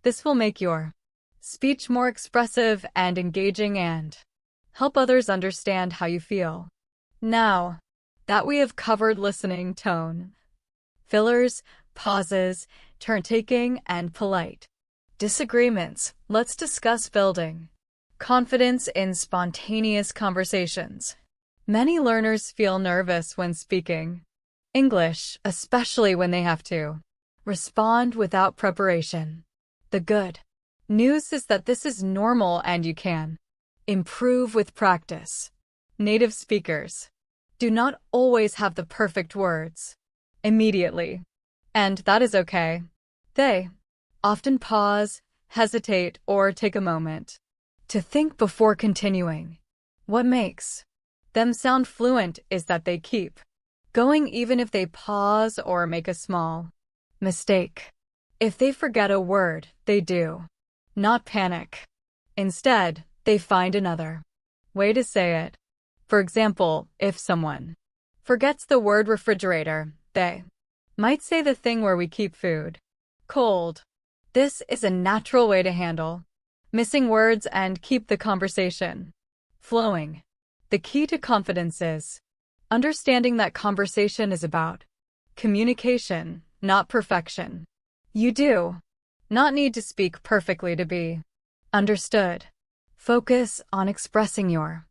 This will make your speech more expressive and engaging and help others understand how you feel. Now that we have covered listening, tone, fillers, pauses, turn-taking, and polite disagreements, let's discuss building confidence in spontaneous conversations. Many learners feel nervous when speaking English, especially when they have to respond without preparation. The good news is that this is normal and you can improve with practice. Native speakers do not always have the perfect words immediately, and that is okay. They often pause, hesitate, or take a moment to think before continuing. What makes them sound fluent is that they keep going even if they pause or make a small mistake. If they forget a word, they do not panic. Instead, they find another way to say it. For example, if someone forgets the word refrigerator, they might say the thing where we keep food cold. This is a natural way to handle missing words and keep the conversation flowing. The key to confidence is understanding that conversation is about communication, not perfection. You do not need to speak perfectly to be understood. Focus on expressing your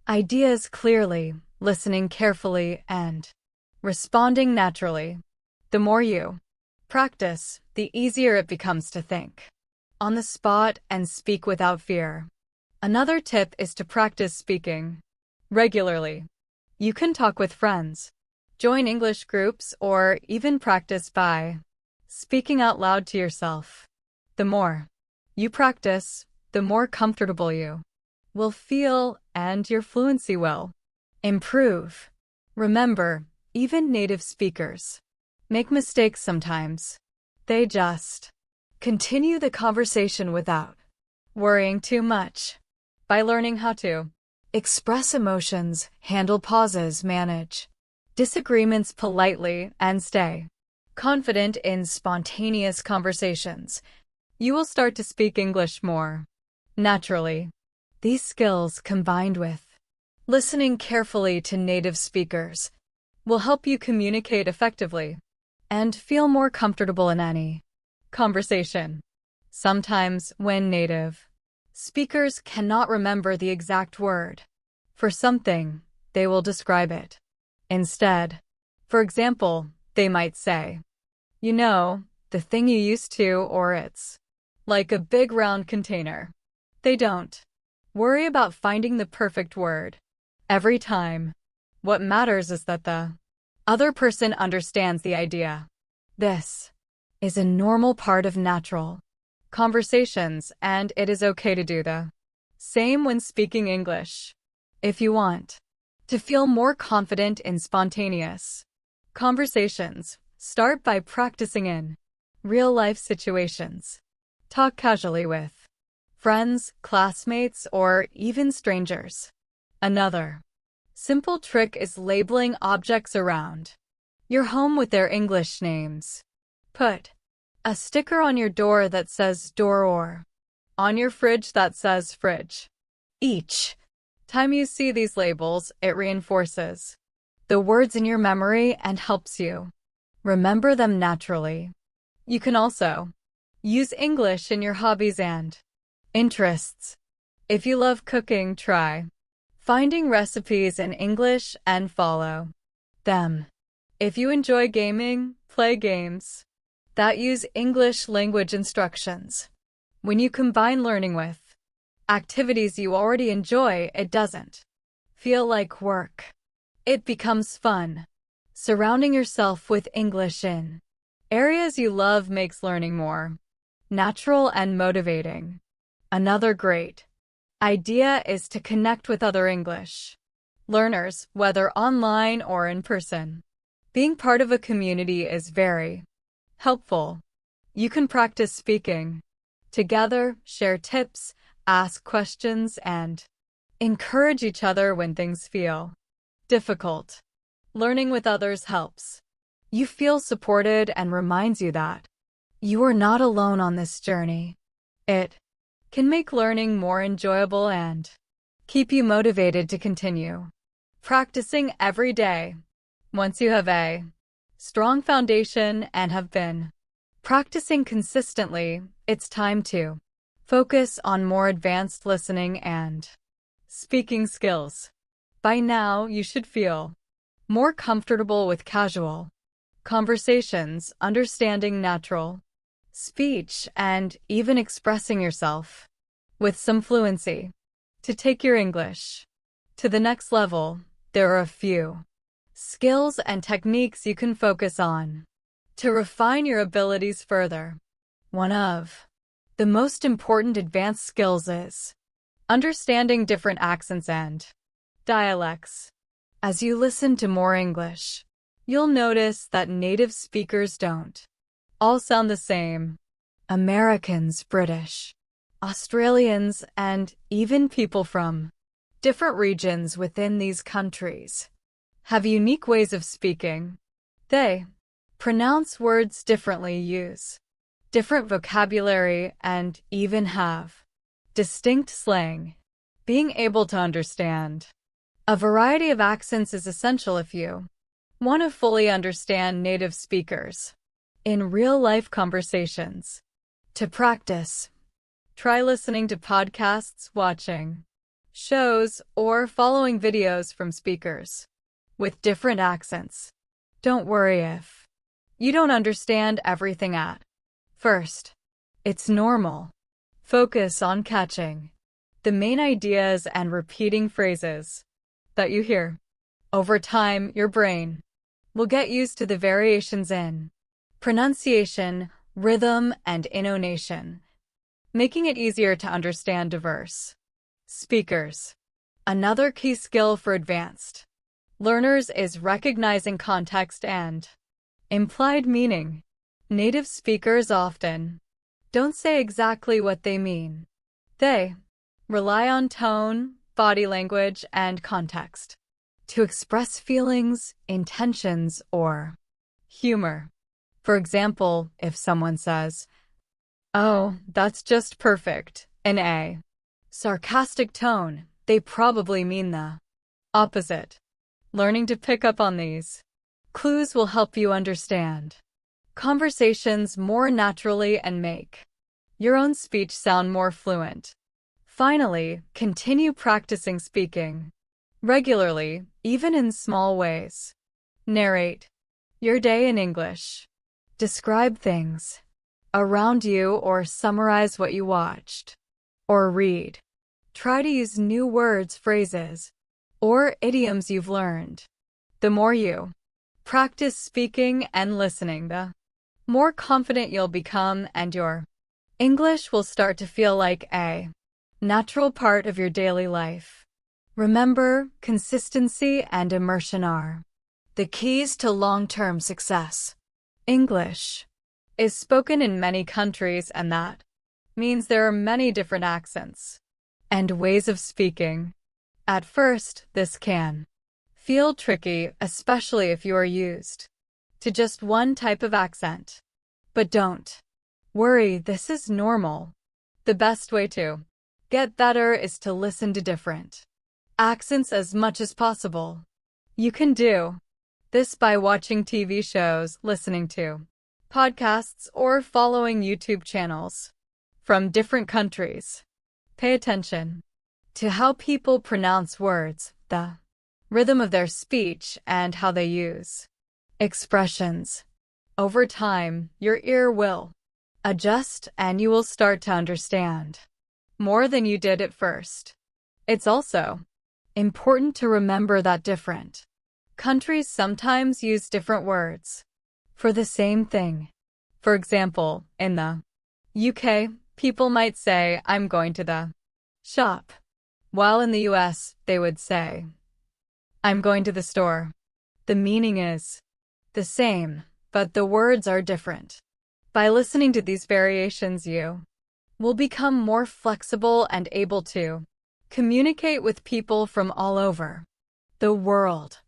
ideas clearly, listening carefully, and responding naturally. The more you practice, the easier it becomes to think on the spot and speak without fear. Another tip is to practice speaking regularly. You can talk with friends, join English groups, or even practice by speaking out loud to yourself. The more you practice, the more comfortable you will feel and your fluency will improve. Remember, even native speakers make mistakes sometimes. They just continue the conversation without worrying too much. By learning how to express emotions, handle pauses, manage disagreements politely, and stay confident in spontaneous conversations, you will start to speak English more naturally. These skills, combined with listening carefully to native speakers, will help you communicate effectively and feel more comfortable in any conversation. Sometimes, when native speakers cannot remember the exact word for something, they will describe it instead. For example, they might say, "You know, the thing you used to," or "It's like a big round container." They don't worry about finding the perfect word every time. What matters is that the other person understands the idea. This is a normal part of natural conversations, and it is okay to do the same when speaking English. If you want to feel more confident in spontaneous conversations, start by practicing in real-life situations. Talk casually with friends, classmates, or even strangers. Another simple trick is labeling objects around your home with their English names. Put a sticker on your door that says door, or on your fridge that says fridge. Each time you see these labels, it reinforces the words in your memory and helps you remember them naturally. You can also use English in your hobbies and interests. If you love cooking, try finding recipes in English and follow them. If you enjoy gaming, play games that use English language instructions. When you combine learning with activities you already enjoy, it doesn't feel like work. It becomes fun. Surrounding yourself with English in areas you love makes learning more natural and motivating. Another great idea is to connect with other English learners, whether online or in person. Being part of a community is very helpful. You can practice speaking Together, share tips, ask questions, and encourage each other when things feel difficult. Learning with others helps. You feel supported and reminds you that you are not alone on this journey. It can make learning more enjoyable and keep you motivated to continue practicing every day. Once you have a strong foundation and have been practicing consistently, it's time to focus on more advanced listening and speaking skills. By now, you should feel more comfortable with casual conversations, understanding natural speech, and even expressing yourself with some fluency. To take your English to the next level, there are a few skills and techniques you can focus on to refine your abilities further. One of the most important advanced skills is understanding different accents and dialects. As you listen to more English, you'll notice that native speakers don't all sound the same. Americans, British, Australians, and even people from different regions within these countries have unique ways of speaking. They pronounce words differently, use different vocabulary, and even have distinct slang. Being able to understand a variety of accents is essential if you want to fully understand native speakers in real-life conversations. To practice, try listening to podcasts, watching shows, or following videos from speakers with different accents. Don't worry if you don't understand everything at first. It's normal. Focus on catching the main ideas and repeating phrases that you hear. Over time, your brain will get used to the variations in pronunciation, rhythm, and intonation, making it easier to understand diverse speakers. Another key skill for advanced learners is recognizing context and implied meaning. Native speakers often don't say exactly what they mean. They rely on tone, body language, and context to express feelings, intentions, or humor. For example, if someone says, "Oh, that's just perfect," in a sarcastic tone, they probably mean the opposite. Learning to pick up on these clues will help you understand conversations more naturally and make your own speech sound more fluent. Finally, continue practicing speaking regularly, even in small ways. Narrate your day in English. Describe things around you or summarize what you watched or read. Try to use new words, phrases, or idioms you've learned. The more you practice speaking and listening, the more confident you'll become, and your English will start to feel like a natural part of your daily life. Remember, consistency and immersion are the keys to long-term success. English is spoken in many countries, and that means there are many different accents and ways of speaking. At first, this can feel tricky, especially if you are used to just one type of accent. But don't worry, this is normal. The best way to get better is to listen to different accents as much as possible. You can do this by watching TV shows, listening to podcasts, or following YouTube channels from different countries. Pay attention to how people pronounce words, the rhythm of their speech, and how they use expressions. Over time, your ear will adjust and you will start to understand more than you did at first. It's also important to remember that different countries sometimes use different words for the same thing. For example, in the UK, people might say, "I'm going to the shop," while in the US, they would say, "I'm going to the store." The meaning is the same, but the words are different. By listening to these variations, you We'll become more flexible and able to communicate with people from all over the world.